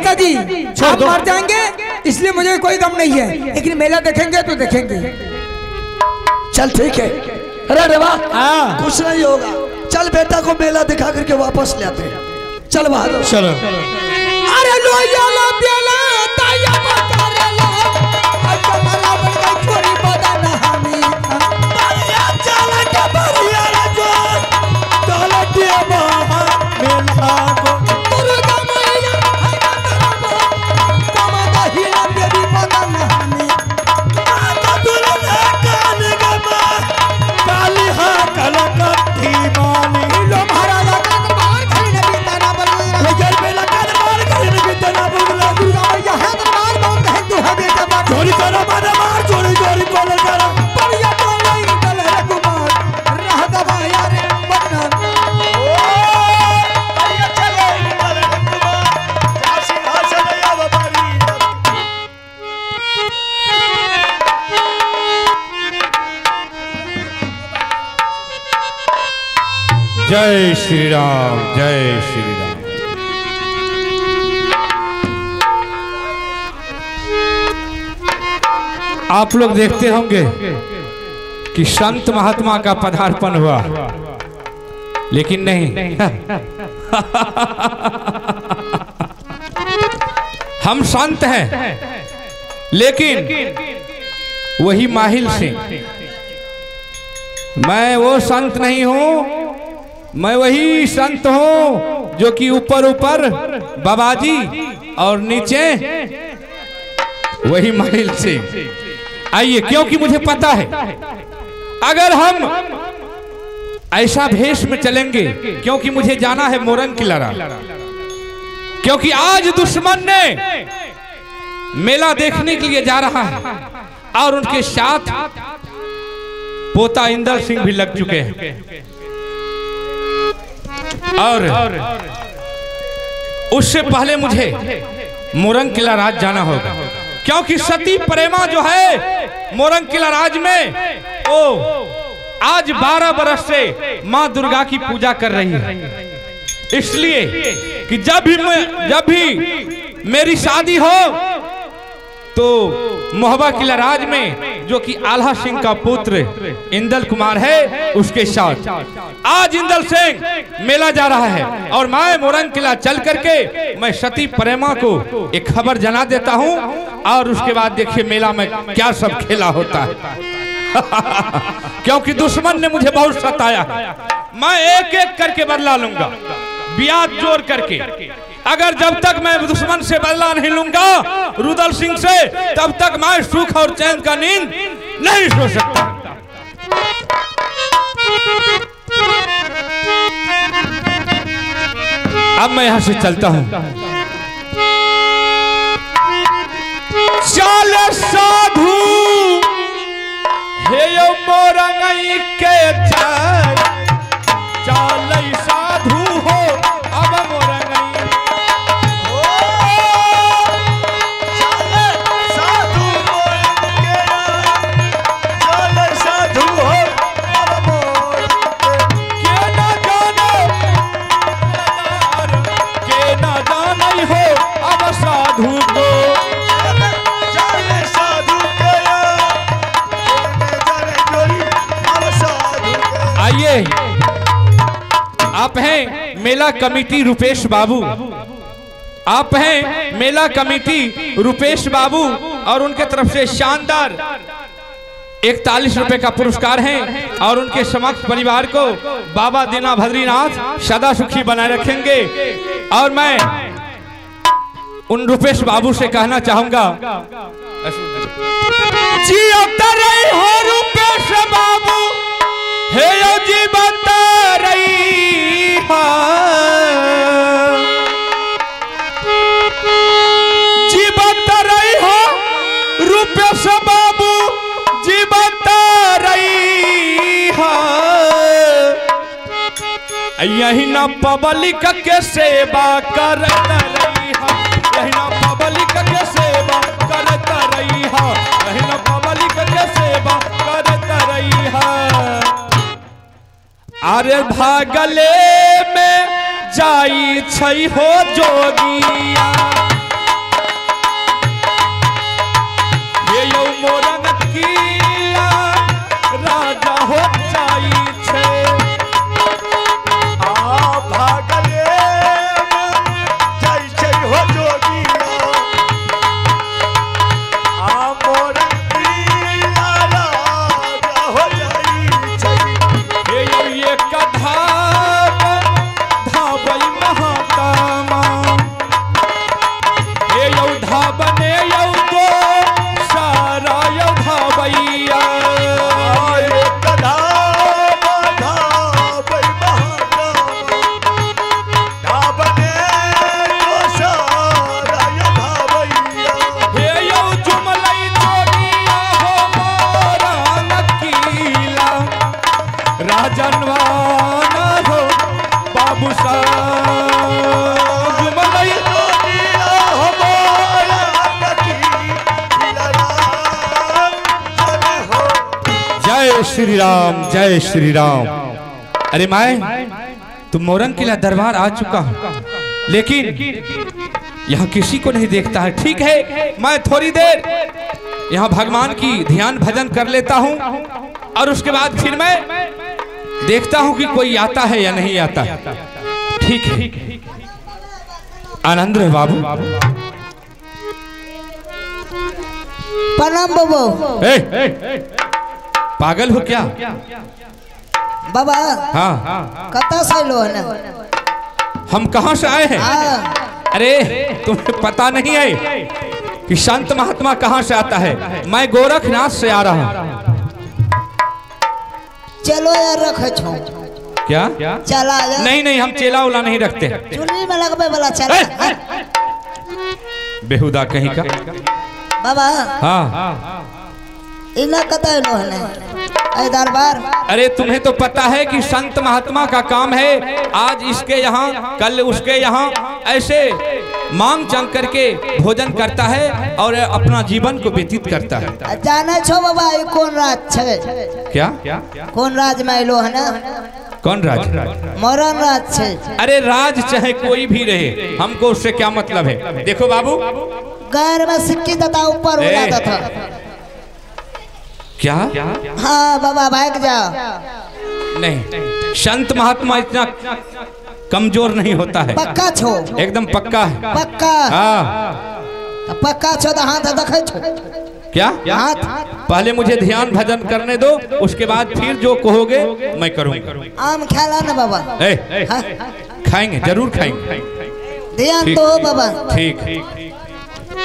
पिताजी आप मर जाएंगे इसलिए मुझे कोई गम नहीं है, लेकिन मेला देखेंगे तो देखेंगे। चल ठीक है। अरे रेवा कुछ नहीं होगा, चल बेटा को मेला दिखा करके वापस ले आते हैं। चल बहादुर चलो। अरे लोयाला बेला ताया मकारेला अच्छा भला बन गई छोरी बदन हमी बढ़िया चला के बढ़िया जो चला के बहा मेला को दुर्गा मैया कमा दहिला देवी बदन हमी आता दुर्गा कान गमा काली हा कलकत्ती माली लो महाराजा का दरबार खड़ी नबी तना बलवीर लेकर मेला का दरबार कहीं भी तना बुला दुर्गा मैया है दरबार बहुत है तू है बेटा बात चोरी करो मार चोरी चोरी कॉल करो बढ़िया बोले दल रघुमार रह दबाया रे बदन बढ़िया चलो इधर कुमार जा सिंहासन आव बारी जय श्री राम जय श्री राम। आप लोग देखते होंगे कि संत महात्मा का पदार्पण हुआ, लेकिन नहीं हम संत हैं, लेकिन वही माहिल सिंह। मैं वो संत नहीं हूं, मैं वही संत हूं जो कि ऊपर ऊपर बाबाजी और नीचे वही माहिल सिंह। आइए, क्योंकि मुझे पता है अगर हम ऐसा भेष में चलेंगे, क्योंकि मुझे जाना है मोरंग की लड़ा, क्योंकि आज दुश्मन ने मेला देखने के लिए जा रहा है और उनके साथ पोता इंदर सिंह भी लग चुके हैं। और उससे पहले मुझे मोरंग किला राज जाना होगा, क्योंकि सती प्रेमा जो है मोरंग किला राज में वो आज 12 बरस से मां दुर्गा की पूजा कर रही है। इसलिए कि जब भी मेरी शादी हो तो मोहबा किला राज में जो कि आल्हा सिंह का पुत्र इंदल कुमार है उसके साथ आज इंदल सिंह मेला जा रहा है, और मैं मोरंग किला चल करके मैं सती प्रेमा को एक खबर जना देता हूं, और उसके बाद देखिए मेला में क्या सब खेला होता है। क्योंकि दुश्मन ने मुझे बहुत सताया है, मैं एक एक करके बदला लूंगा, ब्याज जोड़ करके। अगर जब तक मैं दुश्मन से बदला नहीं लूंगा रुदल सिंह से, तब तक मैं सुख और चैन का नींद नहीं सो सकता। अब मैं यहां से चलता हूं। चल साधु हे यो मोरंगई के जय, चल साधु हो अब मोरंगई हो, चल साधु मोरंग के, चल साधु हो अब मोरंग के ना जाने के ना जाने हो अब साधु को। आइए, आप हैं मेला कमेटी रुपेश बाबू, आप हैं मेला कमेटी रुपेश बाबू, और उनके तरफ से शानदार 41 रुपए का पुरस्कार है, और उनके समस्त परिवार को बाबा दीना भद्रीनाथ सदा सुखी बनाए रखेंगे। और मैं उन रुपेश बाबू से कहना चाहूंगा, जियोता रही हो रुपेश बाबू, हे जीवत रही हो, जीवत रही हो रुपेश बाबू, जीवत रही हो। यही ना पब्लिक के सेवा करत रही हो, यही ना पब्लिक के सेवा करत रही हो, यही ना पब्लिक के सेवा करत रही हो। अरे भागले में जाई छई हो जोगिया, श्री राम, जय श्री राम। अरे माए, तुम मोरंग किला दरबार आ चुका हूं, लेकिन यहाँ किसी को नहीं देखता है। ठीक है, मैं थोड़ी देर यहाँ भगवान की ध्यान भजन कर लेता हूँ और उसके बाद फिर मैं देखता हूँ कि कोई आता है या नहीं आता। ठीक है, आनंद रहे बाबू। प्रणाम बाबू। पागल हो क्या बाबा? हाँ, कता से लो है ना? हम कहाँ से आए हैं? अरे तुम्हें पता नहीं है कि संत महात्मा कहाँ से आता है? मैं गोरखनाथ से आ रहा हूँ। चलो यार, रखे छो। क्या? चला जा। नहीं नहीं, हम चेला उला नहीं रखते। चुन्नी में लगबे वाला चला। बेहुदा कहीं का। बाबा हाँ, इना कता लो है ना? ऐ दरबार। अरे तुम्हें तो पता है कि संत महात्मा का काम है, आज इसके यहाँ कल उसके यहाँ, ऐसे मांग चंग करके भोजन करता है और अपना जीवन को व्यतीत करता है। जाने छो बाबा, ये कौन राज छे? क्या? कौन राज में लो है ना? कौन राज? मोरन राज छे। अरे राज चाहे कोई भी रहे, हमको उससे क्या मतलब है? देखो बाबू, गैर में सिक्की तथा ऊपर उड़ाता था। क्या? हाँ बाबा, भाग जाओ। नहीं, संत महात्मा इतना कमजोर नहीं होता है। पक्का छो? एकदम पक्का है। पक्का? हाँ, पक्का छो तो हाथ देखे छो। क्या? हाथ। पहले मुझे ध्यान भजन करने दो, उसके बाद फिर जो कहोगे मैं करूँगा। आम खेला ना बाबा? हाँ? खाएंगे, जरूर खाएंगे। ध्यान तो हो बाबा। ठीक।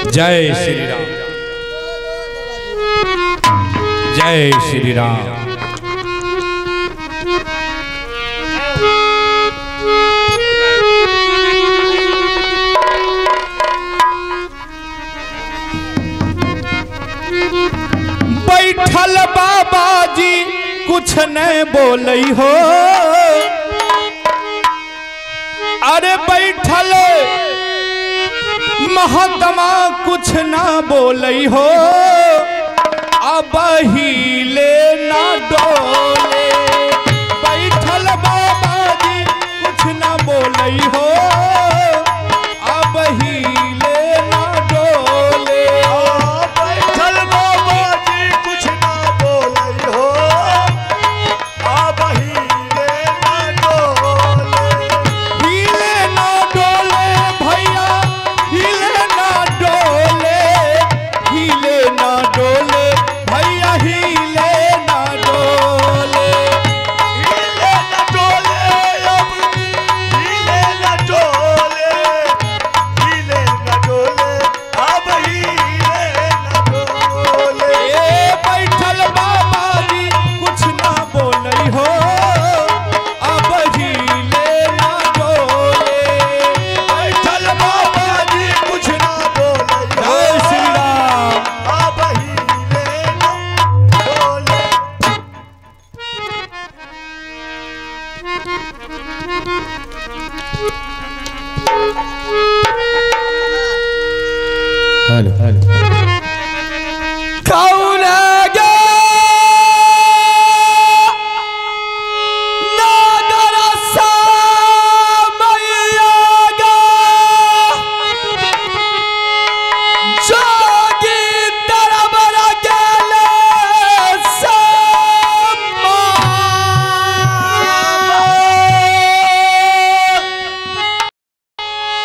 जय श्री राम, जय श्री राम। बैठल बाबा जी कुछ न बोलई हो, अरे बैठल महात्मा कुछ ना बोलई हो, अब हिले ना डोले। बैठल बाबा जी कुछ ना बोलई हो, अब हिले ना डोले। बैठल बाबा जी कुछ ना बोलई हो, अब हिले ना डोले। हिले ना डोले भैया, हिले ना डोले, हिले ना डोले भैया, हिले ना डोले। हिले ना डोले, अब हिले ना डोले, हिले ना डोले, अब हिले ना डोले। ए बैठल बाबा जी कुछ ना बोलई हो, अब हिले ना डोले। बैठल बाबा जी कुछ ना बोलई हो, जय श्री राम। अब हिले ना डोले। हेलो कौन गे नागर सामैया गे, जोगी दरबार गेले समा।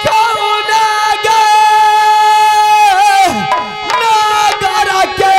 कौन गे नागर के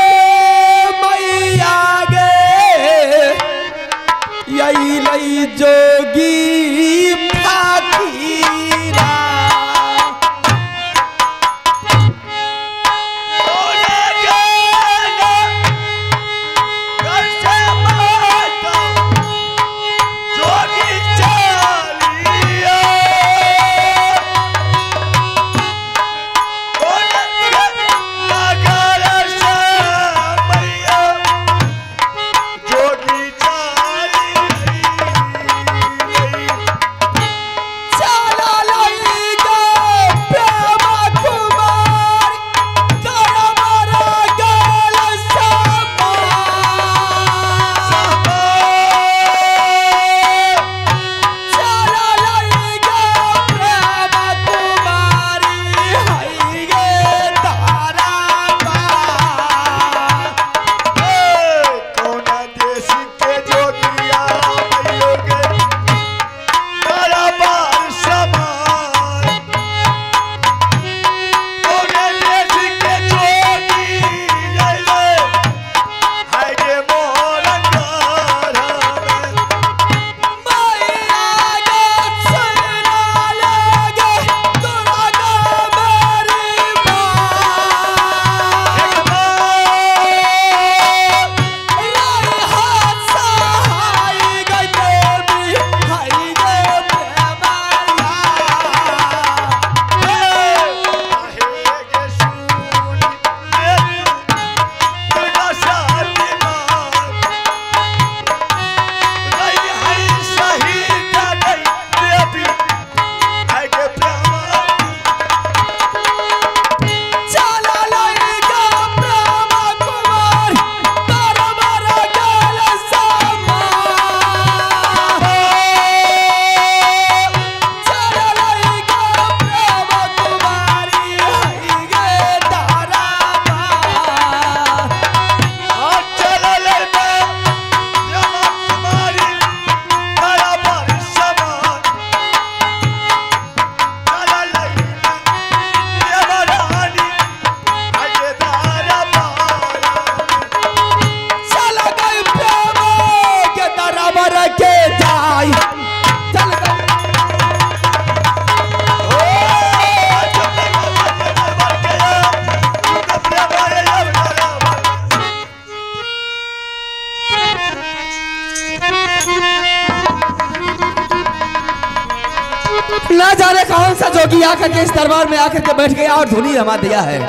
आकर के इस दरबार में आकर के बैठ गया और धुनी रमा दिया है,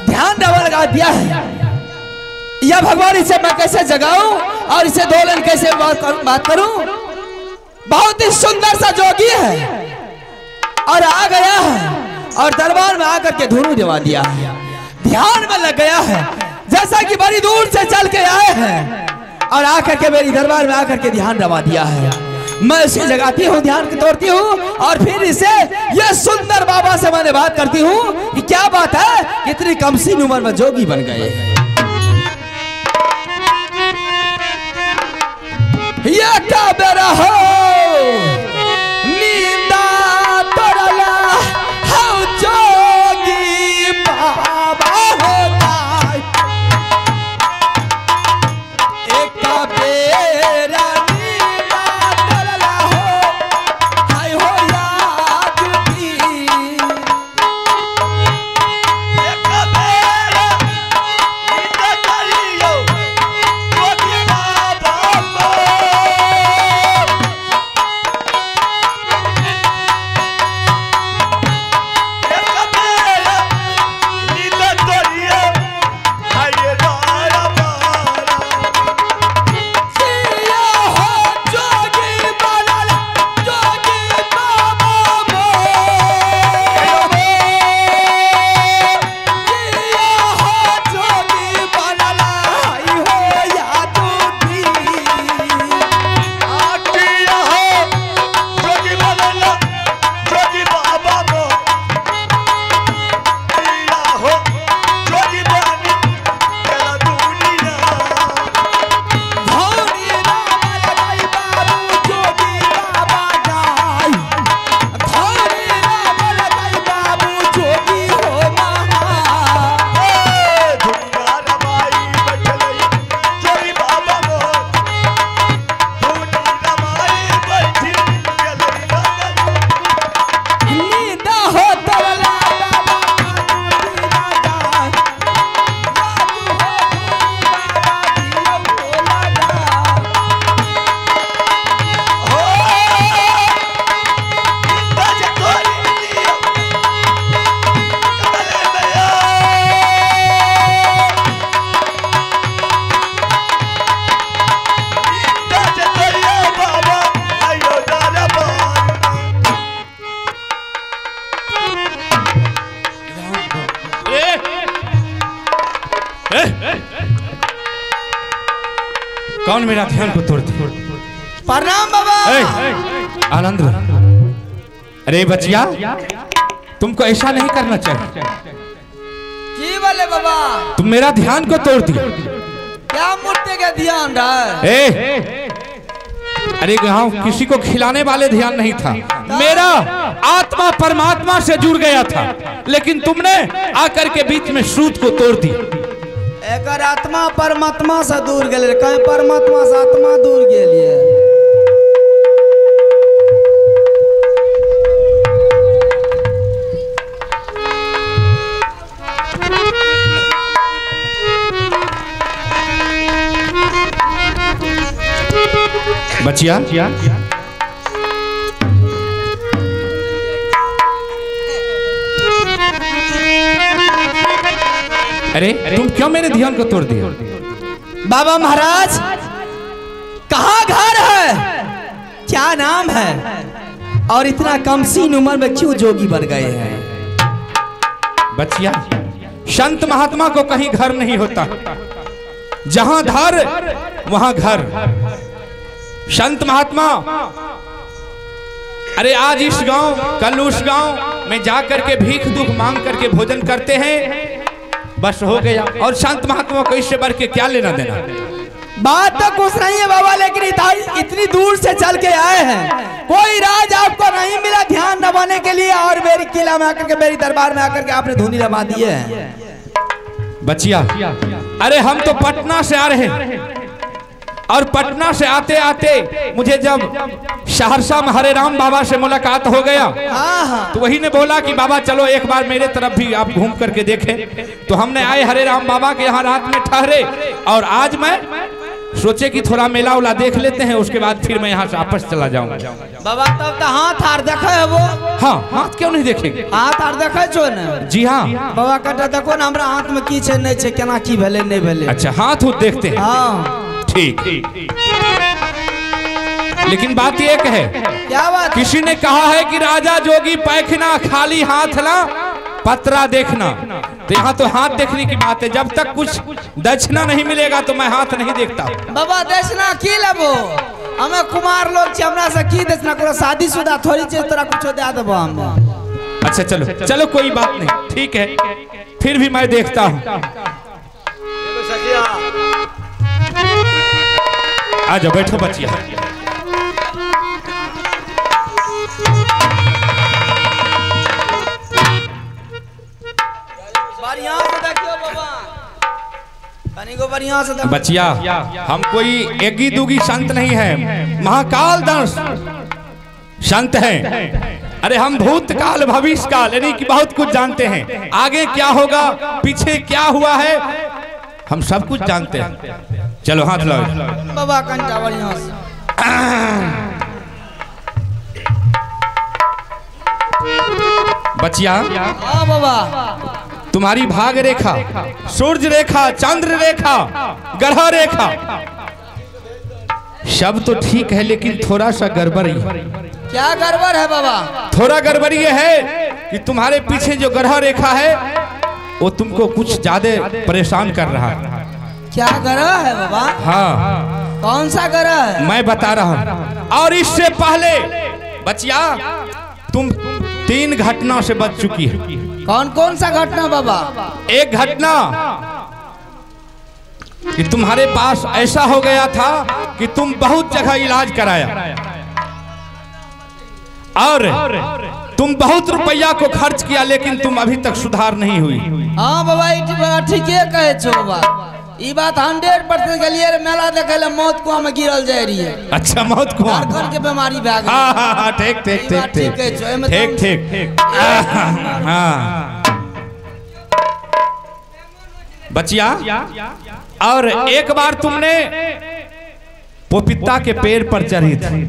ध्यान रमा लगा दिया है। या भगवान इसे मैं कैसे जगाऊं और इसे दो लाइन कैसे बात करूं। बहुत ही सुंदर सा जोगी है और आ गया है और दरबार में आकर के धुनी जमा दिया है, ध्यान में लग गया है। जैसा कि बड़ी दूर से चल के आए हैं और आकर के मेरी दरबार में आकर के ध्यान रमा दिया है। मैं इसे जगाती हूँ, ध्यान की तोड़ती हूँ और फिर इसे ये सुंदर बाबा से मैंने बात करती हूँ कि क्या बात है, इतनी कम सी उम्र में जोगी बन गए। ये क्या बेरा हो नींदा तोड़ला हो जोगी बाबा होता एक बेरा कौन मेरा ध्यान को तोड़ दिया? प्रणाम बाबा। आनंद, अरे बचिया, तुमको ऐसा नहीं करना चाहिए। जी बोले बाबा? तुम मेरा ध्यान को तोड़ दिया। क्या मूर्ति का ध्यान है? अरे गाँव किसी को खिलाने वाले ध्यान नहीं था, मेरा आत्मा परमात्मा से जुड़ गया था, लेकिन तुमने आकर के बीच में श्रुत को तोड़ दिया। एकर आत्मा परमात्मा से दूर गए, कहीं परमात्मा से आत्मा दूर गेलिए। बचिया, अरे तुम क्यों मेरे ध्यान को तोड़ दिया? बाबा महाराज, कहाँ घर है, क्या नाम है और इतना कम सी उम्र में क्यों जोगी बन गए हैं? बचिया, संत महात्मा को कहीं घर नहीं होता, जहां धर वहां घर। संत महात्मा अरे आज इस गांव कल उस गांव में जाकर के भीख दुख मांग करके भोजन करते हैं, बस हो गया। और संत महात्मा को इससे बढ़ के क्या लेना देना? बात तो कुछ नहीं है बाबा, लेकिन इतनी दूर से चल के आए हैं, कोई राज आपको नहीं मिला ध्यान दबाने के लिए और मेरी किला में आकर के मेरी दरबार में आकर के आपने धुनी दबा दिए हैं। बचिया, अरे हम तो पटना से आ रहे हैं और पटना से आते आते मुझे जब सहरसा में हरे राम बाबा से मुलाकात हो गया, तो वही ने बोला कि बाबा चलो एक बार मेरे तरफ भी आप घूम करके देखें। तो हमने आए हरे राम बाबा के यहाँ रात में ठहरे और आज मैं सोचे कि थोड़ा मेला उला देख लेते हैं, उसके बाद फिर मैं यहाँ से वापस चला जाऊंगा। बाबा तब तो हाथ हार देखे है वो। हाँ, हाथ क्यों नहीं देखेंगे? हाथ हार देखे छो न? जी हाँ बाबा कहता देखो ना हमरा हाथ में की छे नहीं छे, केना की भेले नहीं भेले। अच्छा हाथ उठ देखते हैं। हाँ ठीक। लेकिन बात एक है, क्या बात? किसी ने कहा है कि राजा जोगी पैखना खाली हाथ ना पतरा देखना, तो यहाँ तो हाथ देखने की बात है। जब तक कुछ दक्षिणा नहीं मिलेगा तो मैं हाथ नहीं देखता। बाबा दक्षिणा की लेबो? हमें कुमार लोग छी, हमरा से की दक्षिणा करो? शादीशुदा थोड़ी चीज तोरा कुछ दे देबो हम। अच्छा चलो चलो कोई बात नहीं, ठीक है, फिर भी मैं देखता हूँ। आ जाओ बैठो बचिया। बचिया हम कोई एगी दूगी संत नहीं है, महाकाल दंश संत हैं। अरे हम भूतकाल भविष्य काल यानी कि बहुत कुछ जानते हैं। आगे क्या होगा, पीछे क्या हुआ है, हम सब कुछ जानते हैं। चलो हाथ लाओ बाबा कंटा बढ़िया से। बचिया हाँ बाबा, तुम्हारी भाग रेखा, सूर्य रेखा, चंद्र रेखा, ग्रह रेखा सब तो ठीक है, लेकिन थोड़ा सा गड़बड़ी। क्या गड़बड़ है बाबा? थोड़ा गड़बड़ी ये है कि तुम्हारे पीछे जो ग्रह रेखा है वो तुमको कुछ ज्यादा परेशान कर रहा है। क्या ग्रह है बाबा? हाँ कौन सा ग्रह है? मैं बता रहा हूँ। और इससे पहले बचिया तुम 3 घटना से बच चुकी है। कौन कौन सा घटना बाबा? एक घटना कि तुम्हारे पास ऐसा हो गया था कि तुम बहुत जगह इलाज कराया और तुम बहुत रुपया को खर्च किया, लेकिन तुम अभी तक सुधार नहीं हुई। हाँ बाबा ठीक है कहे छो बाबा। ये बात 100% गलिए मेला देखे ले मौत कुआं में गिरल जाए रही है। अच्छा मौत कुआं झारखंड के बीमारी भाग। हाँ हाँ हाँ ठीक ठीक ठीक ठीक ठीक ठीक। हाँ बचिया, और एक बार तुमने पपीता के पेड़ पर चढ़ी थी।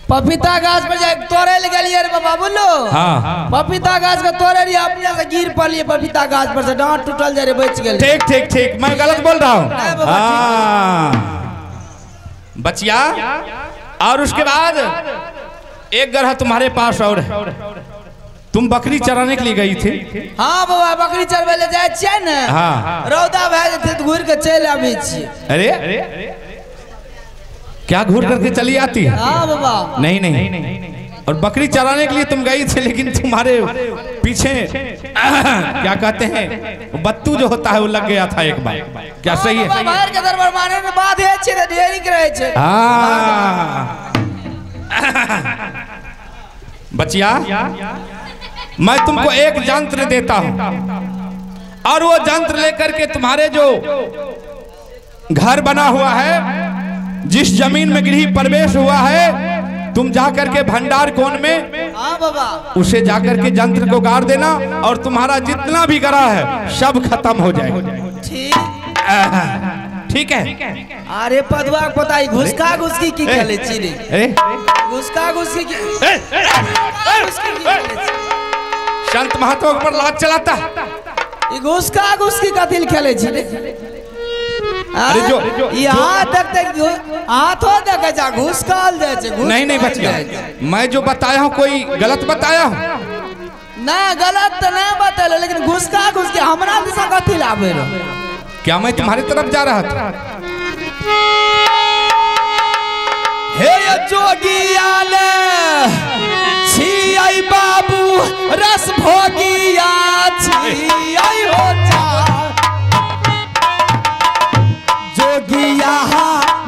पपीता गाछ पर जाए तोड़े ले गलिए रे बाबा बोलो। हाँ पपीता गाछ के तोड़े रही, अपने से गिर पड़िए पपीता गाछ पर से, डांट टूटल जाए रे, बच गेल। ठीक ठीक ठीक, मैं गलत बोल रहा हूँ। हाँ बचिया, और उसके बाद एक ग्रह तुम्हारे पास और है। तुम बकरी चराने के लिए गई थी। हाँ बाबा बकरी चरवे ले जाए छिए न। हाँ रौदा भए जेते त घुर के चल आबै छी। अरे क्या घूर करके चली आती है? हाँ बाबा। नहीं नहीं, और बकरी चराने के लिए तुम गई थी, लेकिन तुम्हारे पीछे क्या कहते हैं बत्तू जो होता है वो लग गया था एक बार। क्या सही है? बाहर के दरबार माने में बात है छे त ढेरी करे छे। हाँ बचिया, मैं तुमको एक यंत्र देता हूं और वो यंत्र लेकर के तुम्हारे जो घर बना हुआ है, जिस जमीन में गृह प्रवेश हुआ है, तुम जाकर के भंडार कोण में बाबा उसे जाकर के यंत्र को गाड़ देना और तुम्हारा जितना भी ग्रह है सब खत्म हो जाएगा। ठीक है? अरे पदवा पता ही घुसका घुसकी की खेले छी रे। घुसका घुसकी की संत महात्मा पर लात चलाता। ई घुसका घुसकी का दिल खेले छी रे। अरे जो यहाँ देखते हाथों देखे जा घुसकाल जाए छे। नहीं नहीं बचिया, मैं जो बताया हूँ कोई गलत बताया हूँ? ना गलत तो नहीं बतेले, लेकिन घुसका घुसकी हमरा दिशा कथी लावे रे? क्या मैं तुम्हारी तरफ जा रहा था? हे जोगिया ने छियै बाबू रस भोगिया छियै हो जा जोगिया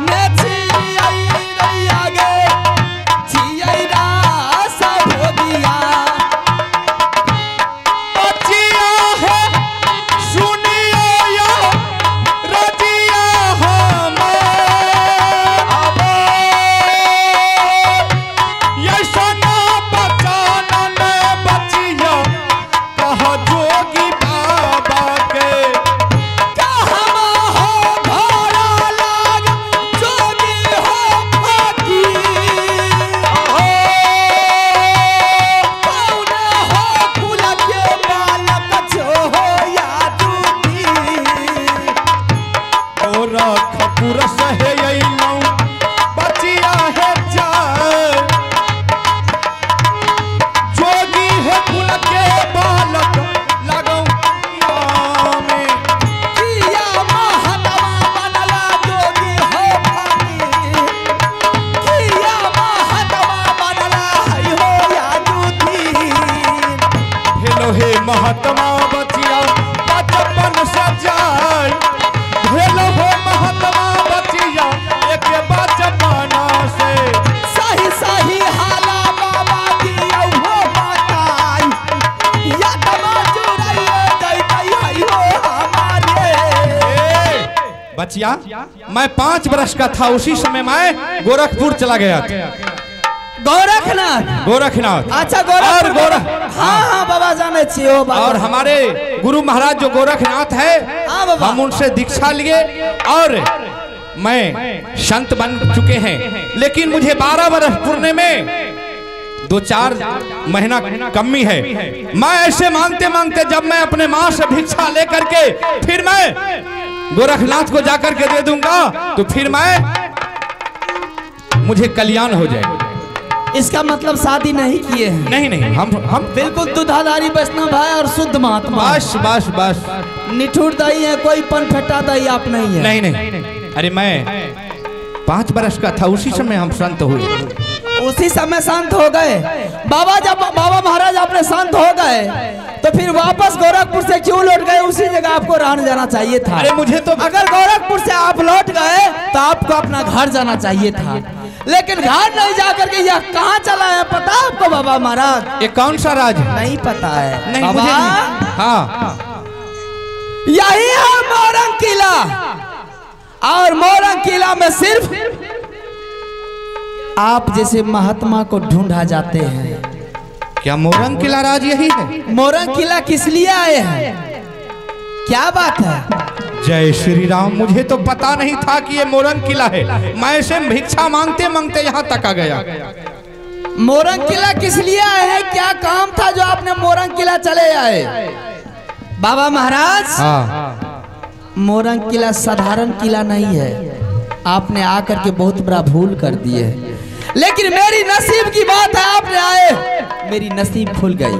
ने छियै रैया गे छियै रस भोगिया। बचिया है सुनियो यो रजिया हम अब ये सना बचाना ने बचिया कहा बचिया, मैं 5 वर्ष का था, उसी समय मैं गोरखपुर चला गया था। गोरखनाथ। गोरखनाथ। अच्छा और हाँ हाँ बाबा जाने चाहिए हो बाबा। और हमारे गुरु महाराज जो गोरखनाथ है, हाँ बाबा, हम उनसे दीक्षा लिए और मैं संत बन चुके हैं। लेकिन मुझे 12 वर्ष पूर्णे में 2-4 महीना कमी है। मैं ऐसे मांगते मांगते जब मैं अपने माँ से भिक्षा लेकर के फिर मैं गोरखनाथ को जाकर के दे दूंगा तो फिर मुझे कल्याण हो जाए। इसका मतलब शादी नहीं किए हैं? नहीं नहीं, हम बिल्कुल दुधाधारी वैष्णव है और शुद्ध महात्मा। बस बस बस, निठुर दही है, कोई पनफटा दही आप नहीं है। नहीं नहीं, अरे मैं 5 वर्ष का था, उसी समय हम संत हुए। उसी समय शांत हो गए बाबा। जब बाबा महाराज अपने शांत हो गए तो फिर वापस गोरखपुर से क्यों लौट गए? उसी जगह आपको रहने जाना चाहिए था। अरे मुझे तो, अगर गोरखपुर से आप लौट गए तो आपको अपना घर जाना चाहिए था, लेकिन घर नहीं जाकर के यह कहाँ चला है पता आपको बाबा महाराज? ये कौन सा राज है? नहीं पता है? नहीं बाबा, मुझे नहीं। हाँ, यही है मोरंग किला। और मोरंग किला में सिर्फ आप जैसे महात्मा को ढूंढा जाते हैं। क्या मोरंग किला राज यही है? मोरंग किला किस लिए आए हैं? क्या बात है? जय श्री राम, मुझे तो पता नहीं था कि ये मोरंग किला है। मैं इसे भिक्षा मांगते मांगते यहाँ तक आ गया। मोरंग किला किस लिए आए हैं? क्या काम था जो आपने मोरंग किला चले आए? बाबा महाराज, हाँ, मोरंग किला साधारण किला नहीं है। आपने आकर के बहुत बड़ा भूल कर दिए है। लेकिन मेरी नसीब की बात है, आपने आए, मेरी नसीब खुल गई।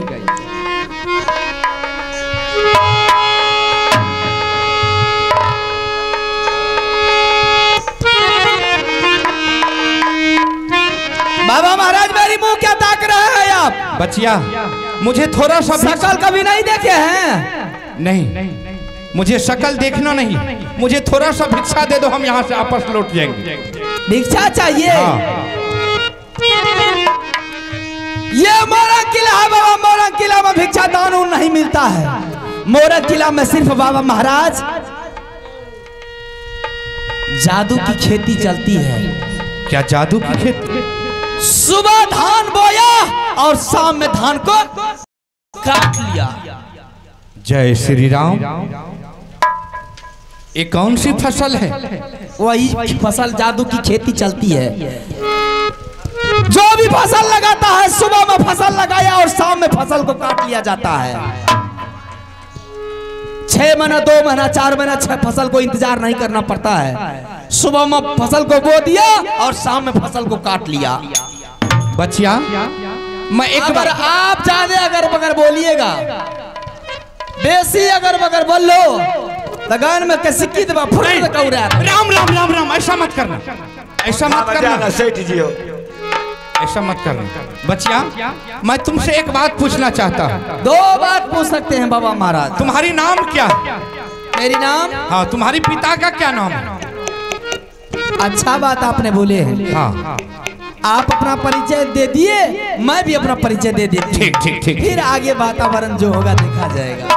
बाबा महाराज, मेरी मुंह क्या ताक रहे हैं आप? बचिया, मुझे थोड़ा सा शकल कभी नहीं देखे हैं? नहीं, मुझे शकल देखना नहीं, मुझे थोड़ा सा भिक्षा दे दो, हम यहाँ से आपस लौट जाएंगे। भिक्षा चाहिए? हाँ। ये मोरंग किला है बाबा। मोरंग किला में भिक्षा दान नहीं मिलता है। मोरंग किला में सिर्फ बाबा महाराज जादू की खेती चलती है। क्या जादू की खेती? सुबह धान बोया और शाम में धान को काट लिया। जय श्री राम। ये कौन सी फसल है? वही फसल जादू की खेती चलती है। जो भी फसल लगाता है, सुबह में फसल लगाया और शाम में फसल को काट लिया जाता है। 6 महीना, 2 महीना, 4 महीना, 6 फसल को इंतजार नहीं करना पड़ता है। सुबह में फसल को बो दिया और शाम में फसल को काट लिया। बचिया, मैं एक बार आप ज्यादा अगर बगर बोलिएगा, बेसी अगर बगर बोल लो लगान में कैसे की दबा फुराई कौरा। राम राम राम राम, ऐसा मत करना, ऐसा मत करना, सेठ जी हो, ऐसा मत करना। बचिया, मैं तुमसे एक बात पूछना चाहता हूँ। 2 बात पूछ सकते हैं बाबा महाराज। तुम्हारी नाम क्या? मेरी नाम? हाँ, तुम्हारी पिता का क्या नाम है? अच्छा बात आपने बोले हैं। हाँ, आप अपना परिचय दे दिए, मैं भी अपना परिचय दे देती हूं। ठीक ठीक ठीक। फिर आगे वातावरण जो होगा देखा जाएगा।